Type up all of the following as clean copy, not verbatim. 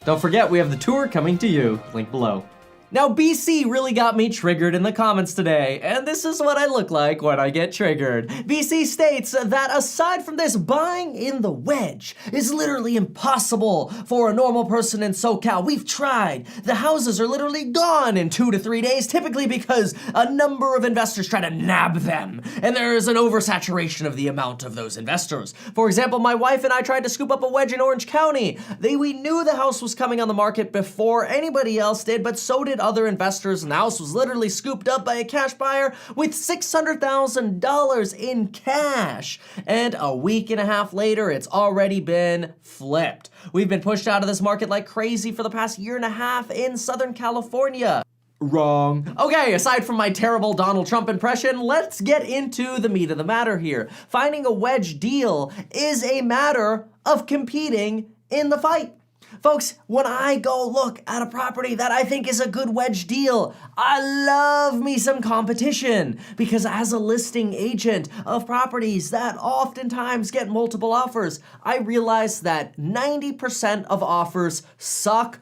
Don't forget, we have the tour coming to you. Link below. Now, BC really got me triggered in the comments today, and this is what I look like when I get triggered. BC states that aside from this, buying in the wedge is literally impossible for a normal person in SoCal. We've tried. The houses are literally gone in 2 to 3 days, typically because a number of investors try to nab them, and there is an oversaturation of the amount of those investors. For example, my wife and I tried to scoop up a wedge in Orange County. We knew the house was coming on the market before anybody else did, but so did other investors, and the house was literally scooped up by a cash buyer with $600,000 in cash. And a week and a half later, it's already been flipped. We've been pushed out of this market like crazy for the past year and a half in Southern California. Wrong. Okay, aside from my terrible Donald Trump impression, let's get into the meat of the matter here. Finding a wedge deal is a matter of competing in the fight. Folks, when I go look at a property that I think is a good wedge deal, I love me some competition, because as a listing agent of properties that oftentimes get multiple offers, I realize that 90% of offers suck.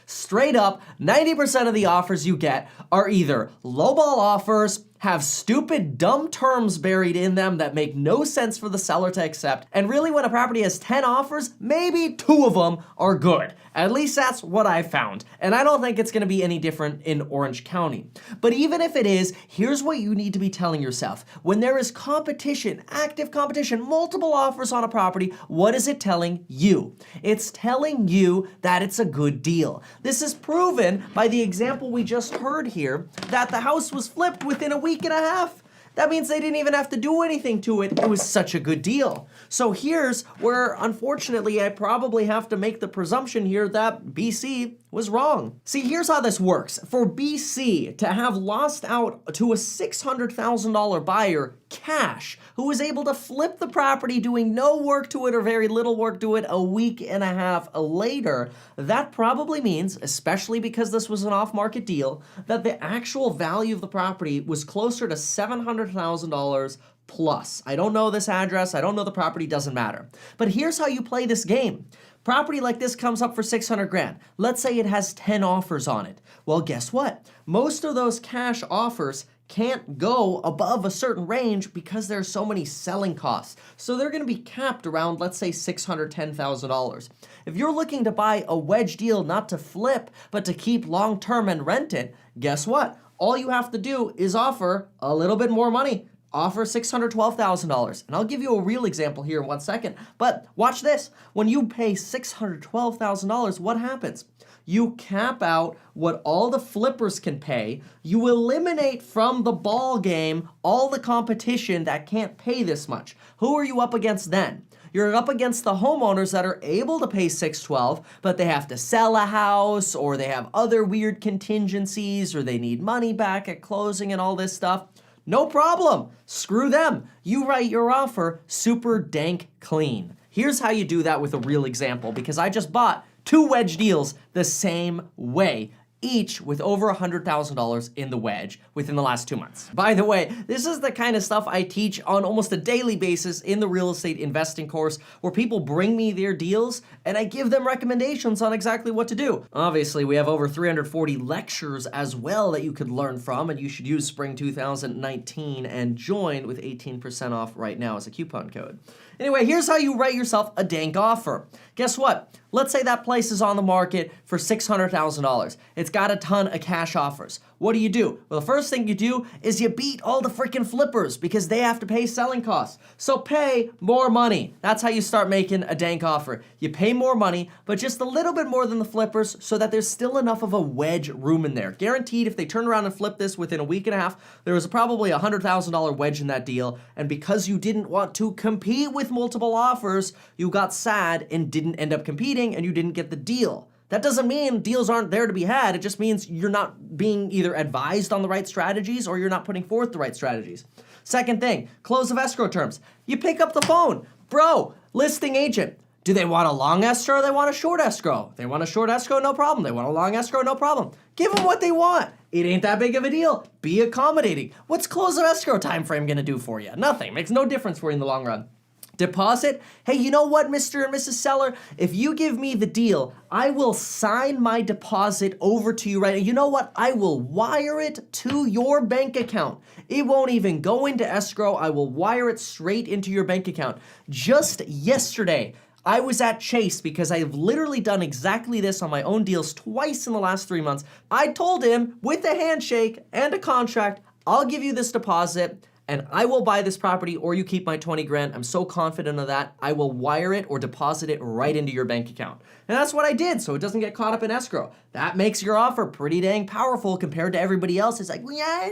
Straight up, 90% of the offers you get are either lowball offers, have stupid, dumb terms buried in them that make no sense for the seller to accept, and really when a property has 10 offers, maybe 2 of them are good. At least that's what I found, and I don't think it's gonna be any different in Orange County. But even if it is, here's what you need to be telling yourself. When there is competition, active competition, multiple offers on a property, what is it telling you? It's telling you that it's a good deal. This is proven by the example we just heard here, that the house was flipped within a week and a half. That means they didn't even have to do anything to it. It was such a good deal. So here's where, unfortunately, I probably have to make the presumption here that BC was wrong. See, here's how this works. For BC to have lost out to a $600,000 buyer cash, who was able to flip the property doing no work to it or very little work to it a week and a half later, that probably means, especially because this was an off-market deal, that the actual value of the property was closer to $700,000 plus. I don't know this address, I don't know the property, doesn't matter. But here's how you play this game. Property like this comes up for 600 grand. Let's say it has 10 offers on it. Well, guess what? Most of those cash offers can't go above a certain range because there's so many selling costs. So they're gonna be capped around, let's say, $610,000. If you're looking to buy a wedge deal not to flip, but to keep long-term and rent it, guess what? All you have to do is offer a little bit more money. Offer $612,000. And I'll give you a real example here in 1 second. But watch this. When you pay $612,000, what happens? You cap out what all the flippers can pay. You eliminate from the ball game all the competition that can't pay this much. Who are you up against then? You're up against the homeowners that are able to pay $612, but they have to sell a house, or they have other weird contingencies, or they need money back at closing and all this stuff. No problem. Screw them. You write your offer super dank clean. Here's how you do that with a real example, because I just bought 2 wedge deals the same way, each with over $100,000 in the wedge within the last 2 months. By the way, this is the kind of stuff I teach on almost a daily basis in the real estate investing course, where people bring me their deals and I give them recommendations on exactly what to do. Obviously, we have over 340 lectures as well that you could learn from, and you should use Spring 2019 and join with 18% off right now as a coupon code. Anyway, here's how you write yourself a dank offer. Guess what? Let's say that place is on the market for $600,000. It's got a ton of cash offers. What do? Well, the first thing you do is you beat all the freaking flippers because they have to pay selling costs. So pay more money. That's how you start making a dank offer. You pay more money, but just a little bit more than the flippers so that there's still enough of a wedge room in there. Guaranteed, if they turn around and flip this within a week and a half, there was probably a $100,000 wedge in that deal. And because you didn't want to compete with multiple offers, you got sad and didn't end up competing, and you didn't get the deal. That doesn't mean deals aren't there to be had. It just means you're not being either advised on the right strategies or you're not putting forth the right strategies. Second thing, close of escrow terms. You pick up the phone. Bro, listing agent. Do they want a long escrow or they want a short escrow? They want a short escrow, no problem. They want a long escrow, no problem. Give them what they want. It ain't that big of a deal. Be accommodating. What's close of escrow time frame gonna do for you? Nothing. Makes no difference for you in the long run. Deposit? Hey, you know what, Mr. and Mrs. Seller? If you give me the deal, I will sign my deposit over to you right now. You know what? I will wire it to your bank account. It won't even go into escrow. I will wire it straight into your bank account. Just yesterday, I was at Chase because I have literally done exactly this on my own deals twice in the last 3 months. I told him with a handshake and a contract, I'll give you this deposit and I will buy this property or you keep my 20 grand. I'm so confident of that. I will wire it or deposit it right into your bank account. And that's what I did, so it doesn't get caught up in escrow. That makes your offer pretty dang powerful compared to everybody else. It's like, well, yeah,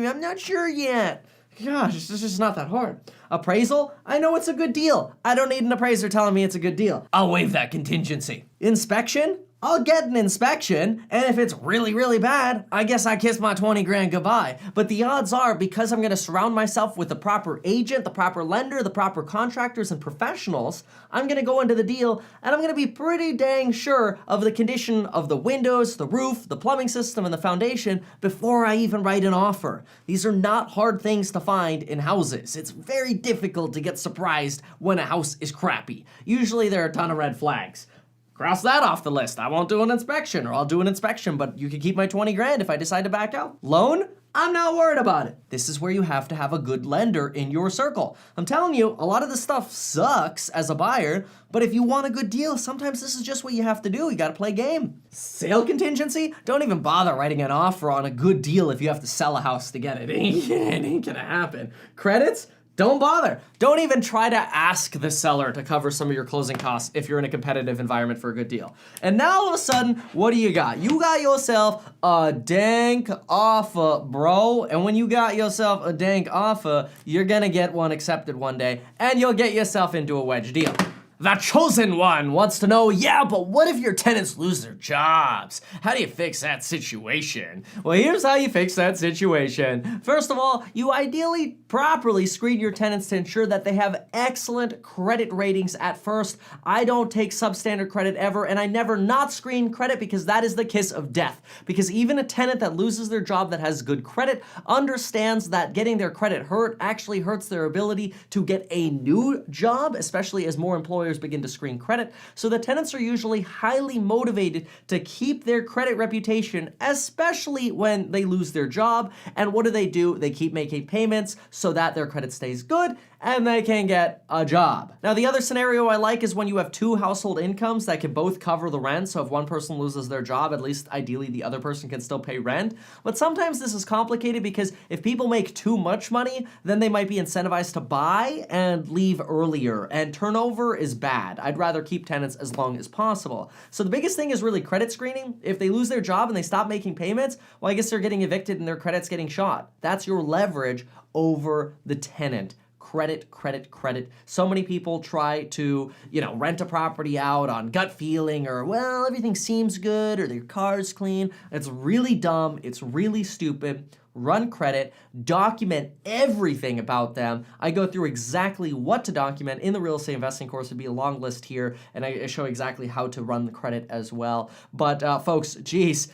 I'm not sure yet. Gosh, it's just not that hard. Appraisal? I know it's a good deal. I don't need an appraiser telling me it's a good deal. I'll waive that contingency. Inspection? I'll get an inspection, and if it's really, really bad, I guess I kiss my 20 grand goodbye. But the odds are, because I'm gonna surround myself with the proper agent, the proper lender, the proper contractors and professionals, I'm gonna go into the deal, and I'm gonna be pretty dang sure of the condition of the windows, the roof, the plumbing system, and the foundation before I even write an offer. These are not hard things to find in houses. It's very difficult to get surprised when a house is crappy. Usually there are a ton of red flags. Cross that off the list. I won't do an inspection, or I'll do an inspection, but you can keep my 20 grand if I decide to back out. Loan? I'm not worried about it. This is where you have to have a good lender in your circle. I'm telling you, a lot of this stuff sucks as a buyer, but if you want a good deal, sometimes this is just what you have to do. You gotta play game. Sale contingency? Don't even bother writing an offer on a good deal if you have to sell a house to get it. It ain't gonna happen. Credits? Don't bother. Don't even try to ask the seller to cover some of your closing costs if you're in a competitive environment for a good deal. And now all of a sudden, what do you got? You got yourself a dank offer, bro. And when you got yourself a dank offer, you're gonna get one accepted one day, and you'll get yourself into a wedge deal. The Chosen One wants to know, yeah, but what if your tenants lose their jobs? How do you fix that situation? Well, here's how you fix that situation. First of all, you ideally properly screen your tenants to ensure that they have excellent credit ratings at first. I don't take substandard credit ever, and I never not screen credit because that is the kiss of death. Because even a tenant that loses their job that has good credit understands that getting their credit hurt actually hurts their ability to get a new job, especially as more employers begin to screen credit. So the tenants are usually highly motivated to keep their credit reputation, especially when they lose their job. And what do? They keep making payments so that their credit stays good and they can get a job. Now, the other scenario I like is when you have two household incomes that can both cover the rent. So if one person loses their job, at least ideally the other person can still pay rent. But sometimes this is complicated because if people make too much money, then they might be incentivized to buy and leave earlier. And turnover is bad. I'd rather keep tenants as long as possible. So the biggest thing is really credit screening. If they lose their job and they stop making payments, well, I guess they're getting evicted and their credit's getting shot. That's your leverage over the tenant. Credit, credit, credit. So many people try to, rent a property out on gut feeling or, well, everything seems good or their car's clean. It's really dumb. It's really stupid. Run credit, document everything about them. I go through exactly what to document in the real estate investing course. It'd be a long list here, and I show exactly how to run the credit as well. But folks, geez,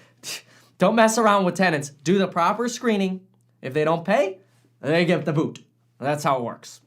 don't mess around with tenants. Do the proper screening. If they don't pay, they get the boot. That's how it works.